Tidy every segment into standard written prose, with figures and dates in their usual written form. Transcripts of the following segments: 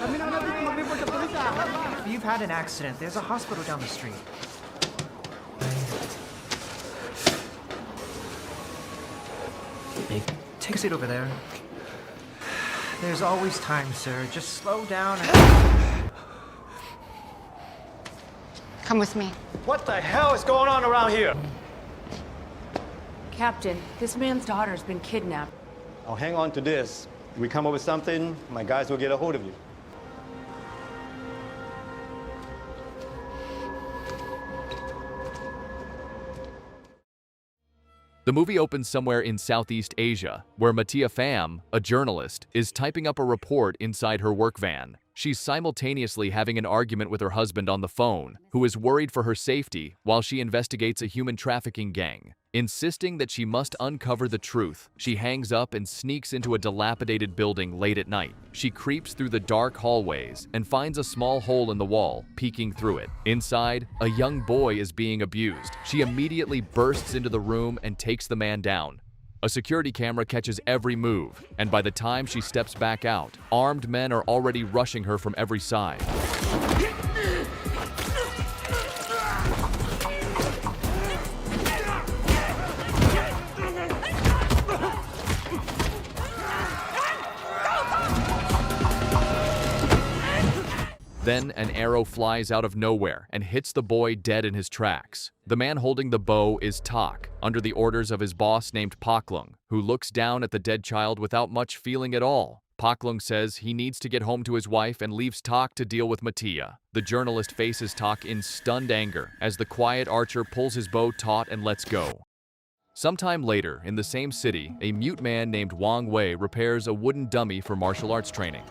If you've had an accident, there's a hospital down the street. Hey, take a seat over there. There's always time, sir. Just slow down and... Come with me. What the hell is going on around here? Captain, this man's daughter's been kidnapped. I'll hang on to this. If we come up with something, my guys will get a hold of you. The movie opens somewhere in Southeast Asia, where Matia Pham, a journalist, is typing up a report inside her work van. She's simultaneously having an argument with her husband on the phone, who is worried for her safety while she investigates a human trafficking gang. Insisting that she must uncover the truth, she hangs up and sneaks into a dilapidated building late at night. She creeps through the dark hallways and finds a small hole in the wall, peeking through it. Inside, a young boy is being abused. She immediately bursts into the room and takes the man down. A security camera catches every move, and by the time she steps back out, armed men are already rushing her from every side. Then an arrow flies out of nowhere and hits the boy dead in his tracks. The man holding the bow is Tak, under the orders of his boss named Paklung, who looks down at the dead child without much feeling at all. Paklung says he needs to get home to his wife and leaves Tak to deal with Matia. The journalist faces Tak in stunned anger as the quiet archer pulls his bow taut and lets go. Sometime later, in the same city, a mute man named Wong Wei repairs a wooden dummy for martial arts training.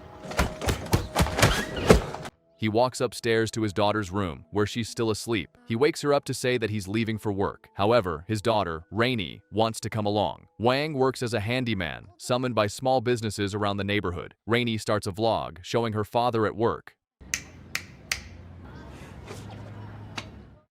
He walks upstairs to his daughter's room, where she's still asleep. He wakes her up to say that he's leaving for work. However, his daughter, Rainey, wants to come along. Wang works as a handyman, summoned by small businesses around the neighborhood. Rainey starts a vlog, showing her father at work.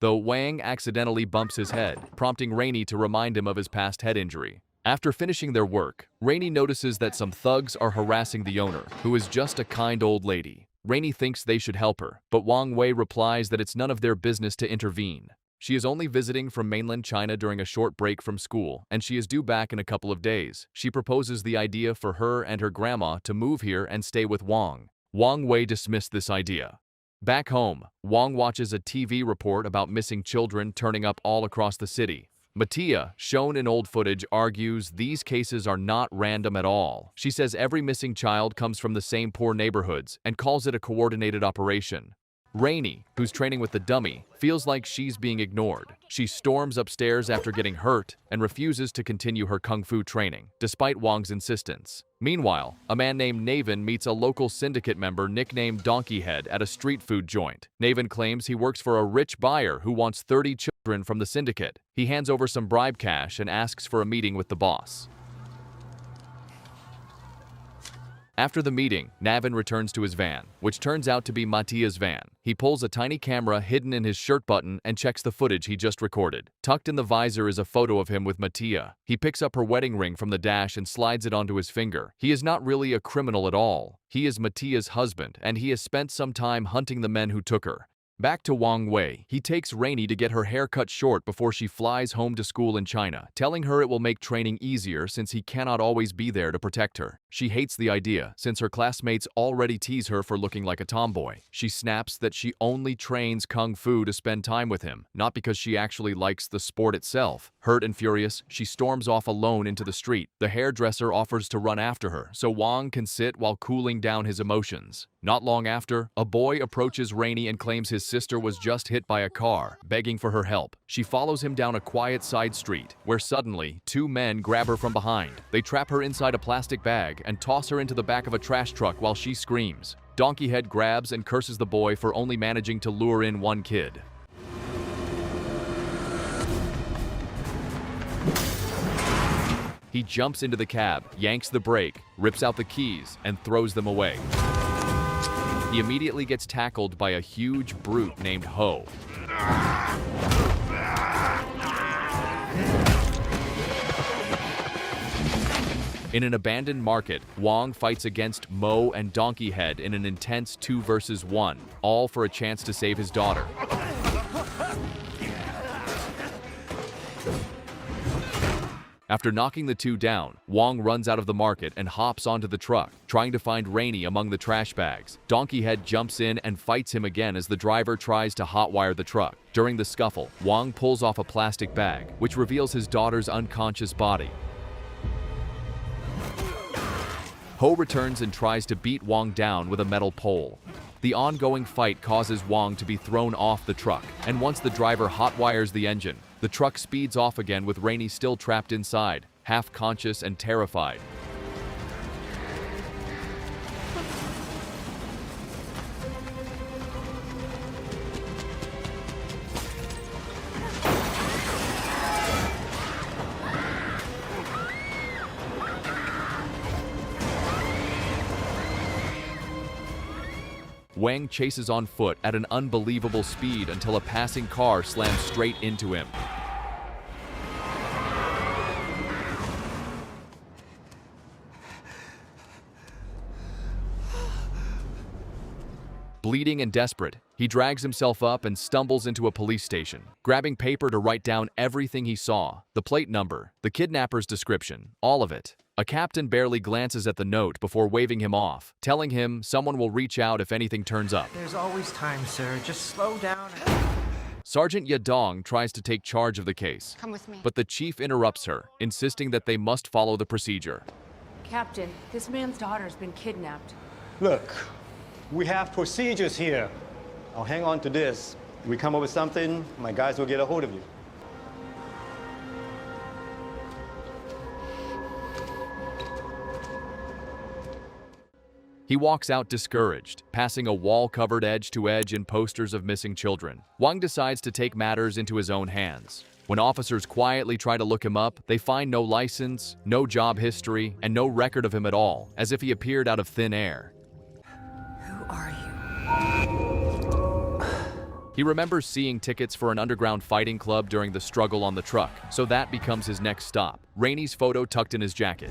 Though Wang accidentally bumps his head, prompting Rainey to remind him of his past head injury. After finishing their work, Rainey notices that some thugs are harassing the owner, who is just a kind old lady. Rainey thinks they should help her, but Wong Wei replies that it's none of their business to intervene. She is only visiting from mainland China during a short break from school, and she is due back in a couple of days. She proposes the idea for her and her grandma to move here and stay with Wong. Wong Wei dismissed this idea. Back home, Wong watches a TV report about missing children turning up all across the city. Matia, shown in old footage, argues these cases are not random at all. She says every missing child comes from the same poor neighborhoods and calls it a coordinated operation. Rainey, who's training with the dummy, feels like she's being ignored. She storms upstairs after getting hurt and refuses to continue her kung fu training, despite Wong's insistence. Meanwhile, a man named Navin meets a local syndicate member nicknamed Donkey Head at a street food joint. Navin claims he works for a rich buyer who wants 30 children from the syndicate. He hands over some bribe cash and asks for a meeting with the boss. After the meeting, Navin returns to his van, which turns out to be Matia's van. He pulls a tiny camera hidden in his shirt button and checks the footage he just recorded. Tucked in the visor is a photo of him with Matia. He picks up her wedding ring from the dash and slides it onto his finger. He is not really a criminal at all. He is Matia's husband, and he has spent some time hunting the men who took her. Back to Wong Wei, he takes Rainey to get her hair cut short before she flies home to school in China, telling her it will make training easier since he cannot always be there to protect her. She hates the idea, since her classmates already tease her for looking like a tomboy. She snaps that she only trains kung fu to spend time with him, not because she actually likes the sport itself. Hurt and furious, she storms off alone into the street. The hairdresser offers to run after her, so Wong can sit while cooling down his emotions. Not long after, a boy approaches Rainey and claims his sister was just hit by a car, begging for her help. She follows him down a quiet side street, where suddenly, two men grab her from behind. They trap her inside a plastic bag and toss her into the back of a trash truck while she screams. Donkey Head grabs and curses the boy for only managing to lure in one kid. He jumps into the cab, yanks the brake, rips out the keys, and throws them away. He immediately gets tackled by a huge brute named Ho. In an abandoned market, Wong fights against Mo and Donkey Head in an intense 2 versus 1, all for a chance to save his daughter. After knocking the two down, Wong runs out of the market and hops onto the truck, trying to find Rainey among the trash bags. Donkey Head jumps in and fights him again as the driver tries to hotwire the truck. During the scuffle, Wong pulls off a plastic bag, which reveals his daughter's unconscious body. Ho returns and tries to beat Wong down with a metal pole. The ongoing fight causes Wong to be thrown off the truck, and once the driver hotwires the engine, the truck speeds off again with Rainey still trapped inside, half conscious and terrified. Wang chases on foot at an unbelievable speed until a passing car slams straight into him. Bleeding and desperate, he drags himself up and stumbles into a police station, grabbing paper to write down everything he saw, the plate number, the kidnapper's description, all of it. A captain barely glances at the note before waving him off, telling him someone will reach out if anything turns up. There's always time, sir. Just slow down. Sergeant Yadong tries to take charge of the case, Come with me. but the chief interrupts her, insisting that they must follow the procedure. Captain, this man's daughter's been kidnapped. Look, we have procedures here. I'll hang on to this. We come up with something, my guys will get a hold of you. He walks out discouraged, passing a wall-covered edge-to-edge in posters of missing children. Wang decides to take matters into his own hands. When officers quietly try to look him up, they find no license, no job history, and no record of him at all, as if he appeared out of thin air. Who are you? He remembers seeing tickets for an underground fighting club during the struggle on the truck, so that becomes his next stop. Rainey's photo tucked in his jacket.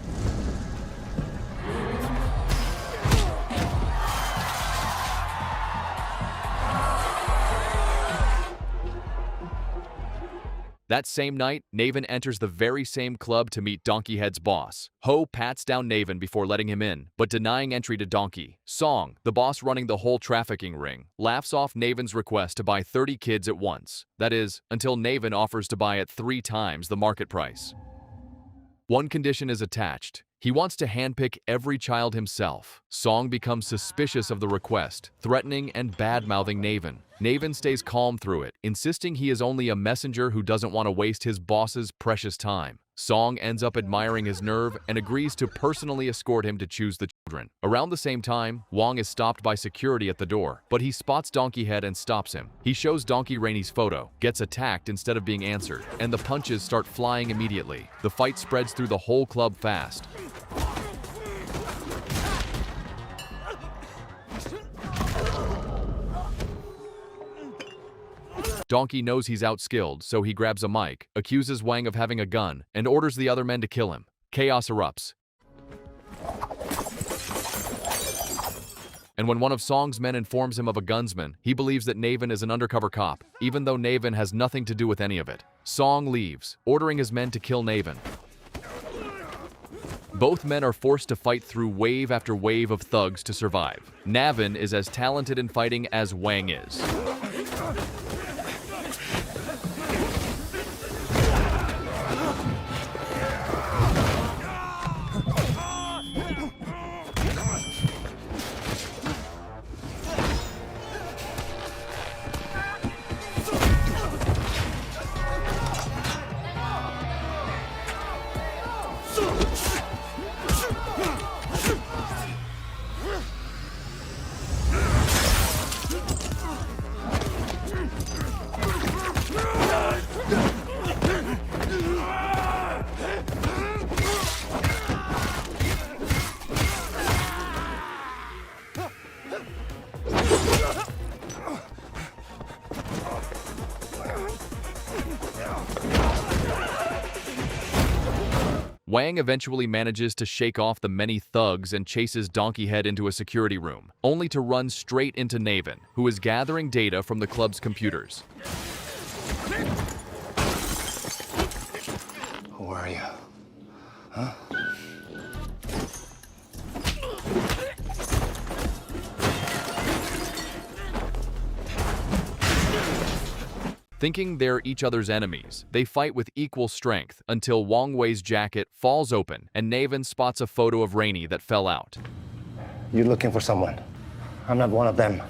That same night, Navin enters the very same club to meet Donkey Head's boss. Ho pats down Navin before letting him in, but denying entry to Donkey. Song, the boss running the whole trafficking ring, laughs off Navin's request to buy 30 kids at once. That is, until Navin offers to buy at 3 times the market price. One condition is attached. He wants to handpick every child himself. Song becomes suspicious of the request, threatening and bad-mouthing Navin. Navin stays calm through it, insisting he is only a messenger who doesn't want to waste his boss's precious time. Song ends up admiring his nerve and agrees to personally escort him to choose the children. Around the same time, Wong is stopped by security at the door, but he spots Donkey Head and stops him. He shows Donkey Rainey's photo, gets attacked instead of being answered, and the punches start flying immediately. The fight spreads through the whole club fast. Donkey knows he's outskilled, so he grabs a mic, accuses Wang of having a gun, and orders the other men to kill him. Chaos erupts. And when one of Song's men informs him of a gunsman, he believes that Navin is an undercover cop, even though Navin has nothing to do with any of it. Song leaves, ordering his men to kill Navin. Both men are forced to fight through wave after wave of thugs to survive. Navin is as talented in fighting as Wang is. Wang eventually manages to shake off the many thugs and chases Donkeyhead into a security room, only to run straight into Navin, who is gathering data from the club's computers. Who are you? Huh? Thinking they're each other's enemies, they fight with equal strength until Wong Wei's jacket falls open and Navin spots a photo of Rainey that fell out. You're looking for someone. I'm not one of them.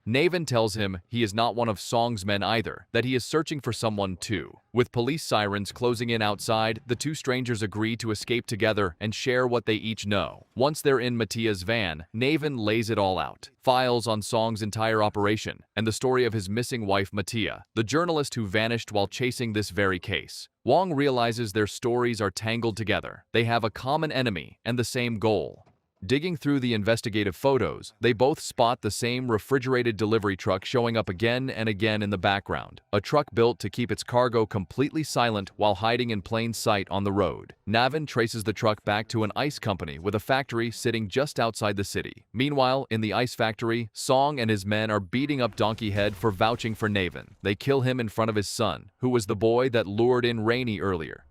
Navin tells him he is not one of Song's men either, that he is searching for someone too. With police sirens closing in outside, the two strangers agree to escape together and share what they each know. Once they're in Matia's van, Navin lays it all out. Files on Song's entire operation, and the story of his missing wife Matia, the journalist who vanished while chasing this very case. Wong realizes their stories are tangled together. They have a common enemy and the same goal. Digging through the investigative photos, they both spot the same refrigerated delivery truck showing up again and again in the background. A truck built to keep its cargo completely silent while hiding in plain sight on the road. Navin traces the truck back to an ice company with a factory sitting just outside the city. Meanwhile, in the ice factory, Song and his men are beating up Donkeyhead for vouching for Navin. They kill him in front of his son, who was the boy that lured in Rainey earlier.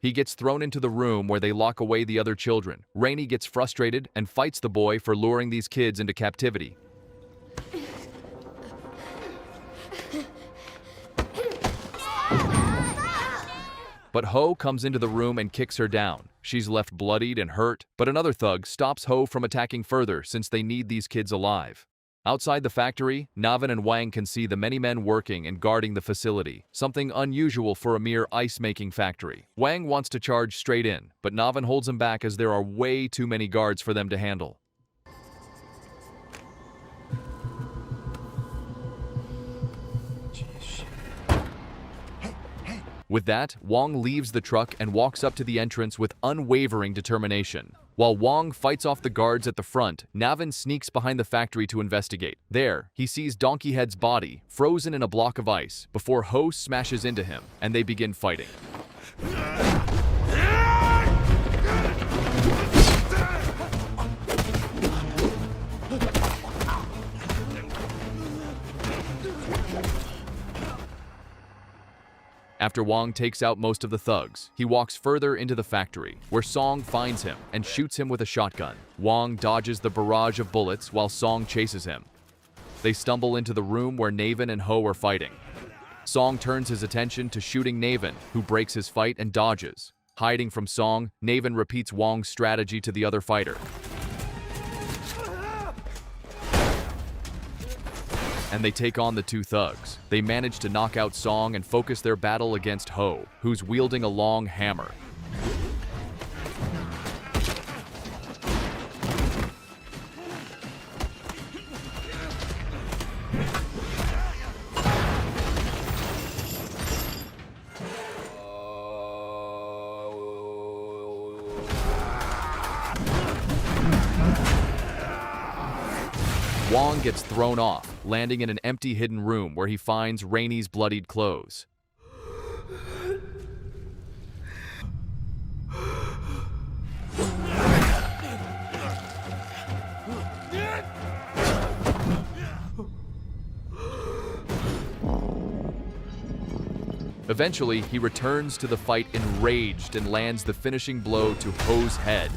He gets thrown into the room where they lock away the other children. Rainey gets frustrated and fights the boy for luring these kids into captivity. But Ho comes into the room and kicks her down. She's left bloodied and hurt, but another thug stops Ho from attacking further since they need these kids alive. Outside the factory, Navin and Wang can see the many men working and guarding the facility, something unusual for a mere ice-making factory. Wang wants to charge straight in, but Navin holds him back as there are way too many guards for them to handle. With that, Wong leaves the truck and walks up to the entrance with unwavering determination. While Wong fights off the guards at the front, Navin sneaks behind the factory to investigate. There, he sees Donkeyhead's body, frozen in a block of ice, before Ho smashes into him, and they begin fighting. After Wong takes out most of the thugs, he walks further into the factory, where Song finds him and shoots him with a shotgun. Wong dodges the barrage of bullets while Song chases him. They stumble into the room where Navin and Ho are fighting. Song turns his attention to shooting Navin, who breaks his fight and dodges. Hiding from Song, Navin repeats Wong's strategy to the other fighter. And they take on the two thugs. They manage to knock out Song and focus their battle against Ho, who's wielding a long hammer. Wong gets thrown off, landing in an empty hidden room where he finds Rainey's bloodied clothes. Eventually, he returns to the fight enraged and lands the finishing blow to Ho's head.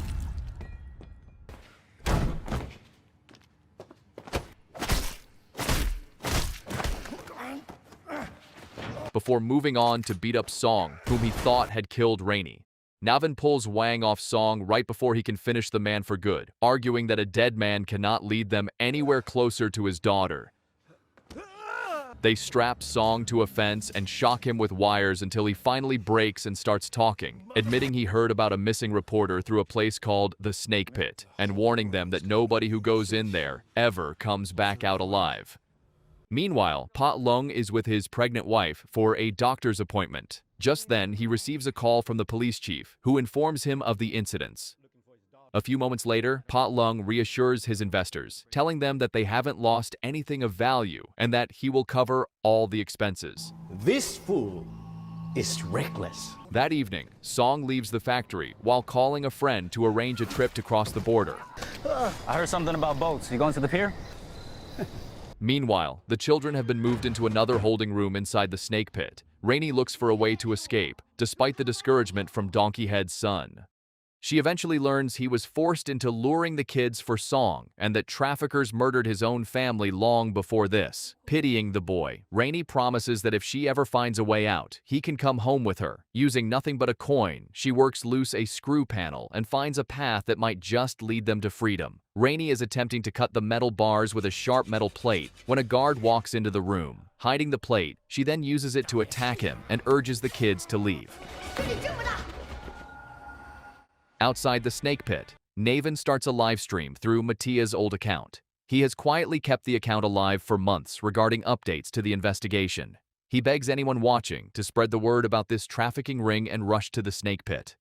Before moving on to beat up Song, whom he thought had killed Rainey. Navin pulls Wang off Song right before he can finish the man for good, arguing that a dead man cannot lead them anywhere closer to his daughter. They strap Song to a fence and shock him with wires until he finally breaks and starts talking, admitting he heard about a missing reporter through a place called the Snake Pit, and warning them that nobody who goes in there ever comes back out alive. Meanwhile, Paklung is with his pregnant wife for a doctor's appointment. Just then, he receives a call from the police chief, who informs him of the incidents. A few moments later, Paklung reassures his investors, telling them that they haven't lost anything of value and that he will cover all the expenses. This fool is reckless. That evening, Song leaves the factory while calling a friend to arrange a trip to cross the border. I heard something about boats. You going to the pier? Meanwhile, the children have been moved into another holding room inside the snake pit. Rainey looks for a way to escape, despite the discouragement from Donkeyhead's son. She eventually learns he was forced into luring the kids for Song, and that traffickers murdered his own family long before this. Pitying the boy, Rainey promises that if she ever finds a way out, he can come home with her. Using nothing but a coin, she works loose a screw panel and finds a path that might just lead them to freedom. Rainey is attempting to cut the metal bars with a sharp metal plate when a guard walks into the room. Hiding the plate, she then uses it to attack him and urges the kids to leave. Outside the snake pit, Navin starts a live stream through Matia's old account. He has quietly kept the account alive for months regarding updates to the investigation. He begs anyone watching to spread the word about this trafficking ring and rush to the snake pit.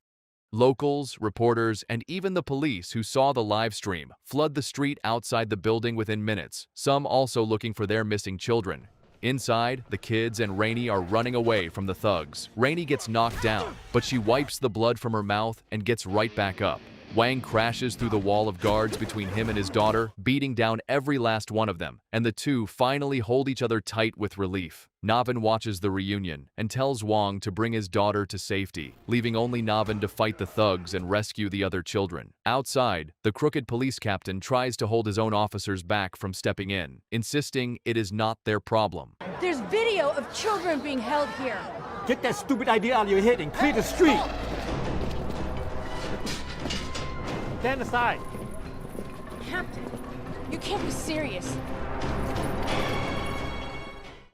Locals, reporters, and even the police who saw the live stream flood the street outside the building within minutes, some also looking for their missing children. Inside, the kids and Rainey are running away from the thugs. Rainey gets knocked down, but she wipes the blood from her mouth and gets right back up. Wang crashes through the wall of guards between him and his daughter, beating down every last one of them, and the two finally hold each other tight with relief. Navin watches the reunion and tells Wong to bring his daughter to safety, leaving only Navin to fight the thugs and rescue the other children. Outside, the crooked police captain tries to hold his own officers back from stepping in, insisting it is not their problem. There's video of children being held here. Get that stupid idea out of your head and clear the street! Stand aside. Captain, you can't be serious.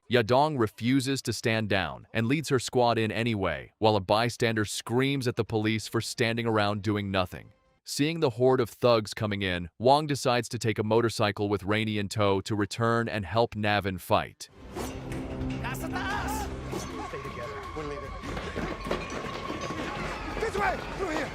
Yadong refuses to stand down and leads her squad in anyway, while a bystander screams at the police for standing around doing nothing. Seeing the horde of thugs coming in, Wong decides to take a motorcycle with Rainey in tow to return and help Navin fight. Stay together. We'll leave it. This way! Through here!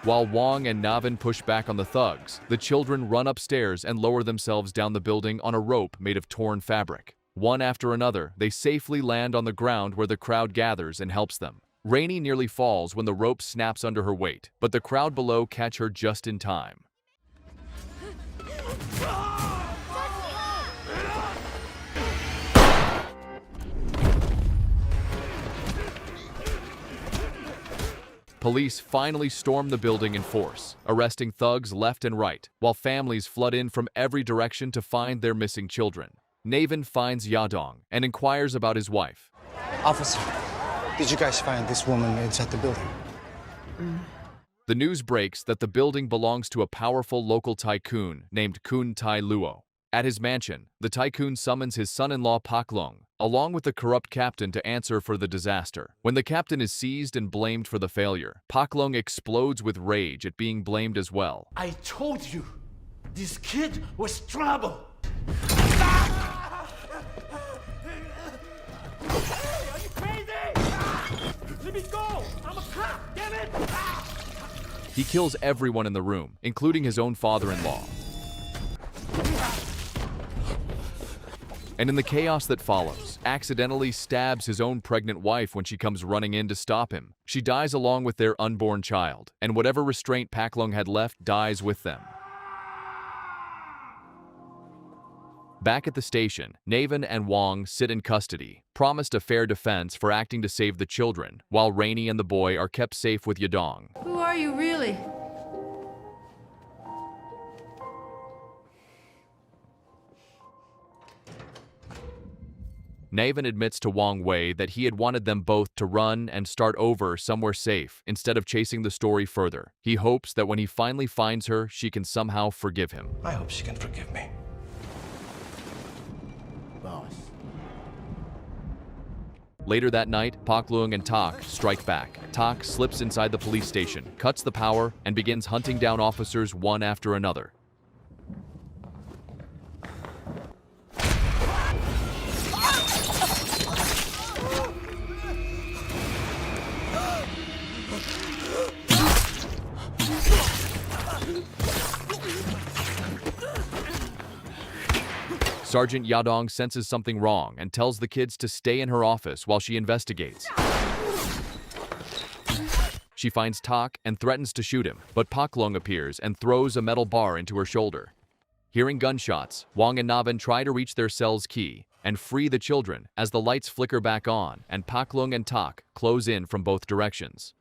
While Wong and Naven push back on the thugs, the children run upstairs and lower themselves down the building on a rope made of torn fabric. One after another, they safely land on the ground where the crowd gathers and helps them. Rainey nearly falls when the rope snaps under her weight, but the crowd below catch her just in time. Police finally storm the building in force, arresting thugs left and right, while families flood in from every direction to find their missing children. Navin finds Yadong and inquires about his wife. Officer, did you guys find this woman inside the building? The news breaks that the building belongs to a powerful local tycoon named Kun Tai Luo. At his mansion, the tycoon summons his son-in-law Paklung, along with the corrupt captain to answer for the disaster. When the captain is seized and blamed for the failure, Paklung explodes with rage at being blamed as well. I told you, this kid was trouble. Hey, are you crazy? Let me go! I'm a cop, damn it! He kills everyone in the room, including his own father-in-law. And in the chaos that follows, accidentally stabs his own pregnant wife when she comes running in to stop him. She dies along with their unborn child, and whatever restraint Paklung had left dies with them. Back at the station, Navin and Wong sit in custody, promised a fair defense for acting to save the children, while Rainey and the boy are kept safe with Yadong. Who are you really? Navin admits to Wong Wei that he had wanted them both to run and start over somewhere safe instead of chasing the story further. He hopes that when he finally finds her, she can somehow forgive him. I hope she can forgive me. Boss. Later that night, Paklung and Tak strike back. Tak slips inside the police station, cuts the power, and begins hunting down officers one after another. Sergeant Yadong senses something wrong and tells the kids to stay in her office while she investigates. She finds Tak and threatens to shoot him, but Paklung appears and throws a metal bar into her shoulder. Hearing gunshots, Wong and Naven try to reach their cell's key and free the children as the lights flicker back on and Paklung and Tak close in from both directions.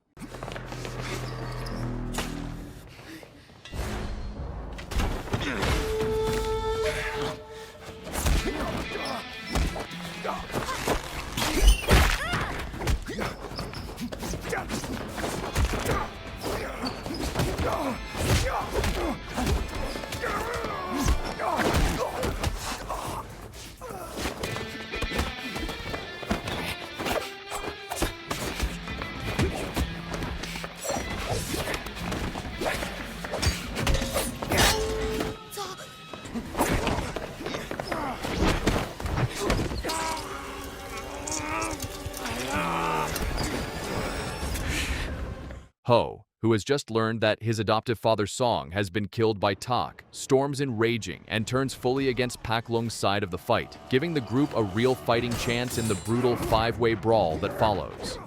Ho, who has just learned that his adoptive father Song has been killed by Tak, storms in raging and turns fully against Paklung's side of the fight, giving the group a real fighting chance in the brutal five-way brawl that follows.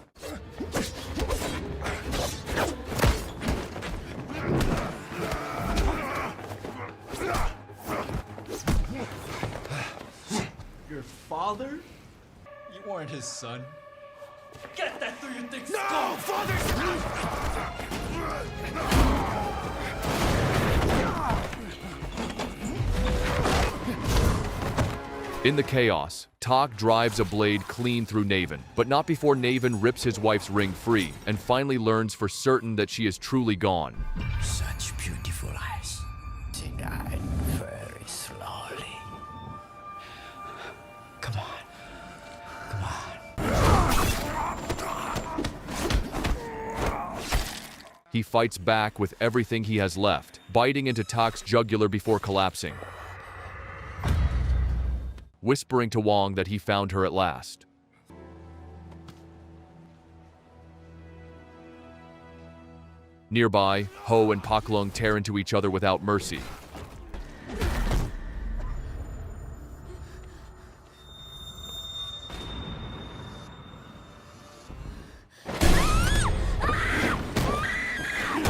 Your father? You weren't his son. Get that through your thick No, skull! In the chaos, Tak drives a blade clean through Navin, but not before Navin rips his wife's ring free and finally learns for certain that she is truly gone. Such beautiful eyes. They died very slowly. Come on. Come on. He fights back with everything he has left, biting into Tak's jugular before collapsing, whispering to Wong that he found her at last. Nearby, Ho and Paklung tear into each other without mercy.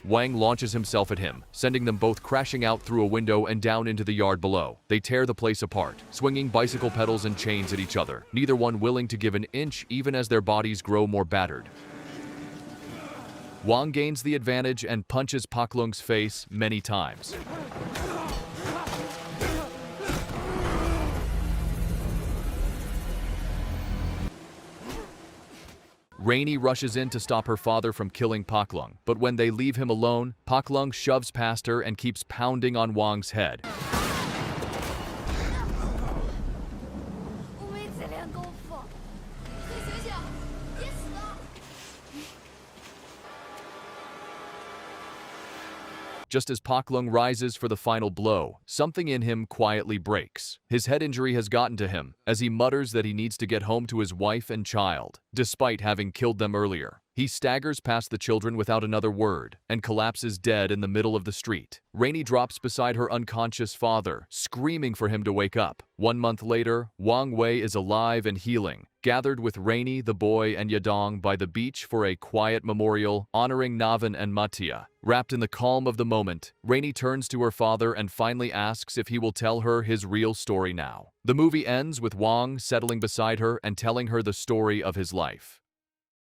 Wang launches himself at him, sending them both crashing out through a window and down into the yard below. They tear the place apart, swinging bicycle pedals and chains at each other, neither one willing to give an inch even as their bodies grow more battered. Wang gains the advantage and punches Paklung's face many times. Rainey rushes in to stop her father from killing Paklung, but when they leave him alone, Paklung shoves past her and keeps pounding on Wang's head. Just as Paklung rises for the final blow, something in him quietly breaks. His head injury has gotten to him, as he mutters that he needs to get home to his wife and child, despite having killed them earlier. He staggers past the children without another word, and collapses dead in the middle of the street. Rainey drops beside her unconscious father, screaming for him to wake up. 1 month later, Wong Wei is alive and healing, gathered with Rainey, the boy, and Yadong by the beach for a quiet memorial honoring Navin and Matia. Wrapped in the calm of the moment, Rainey turns to her father and finally asks if he will tell her his real story now. The movie ends with Wong settling beside her and telling her the story of his life.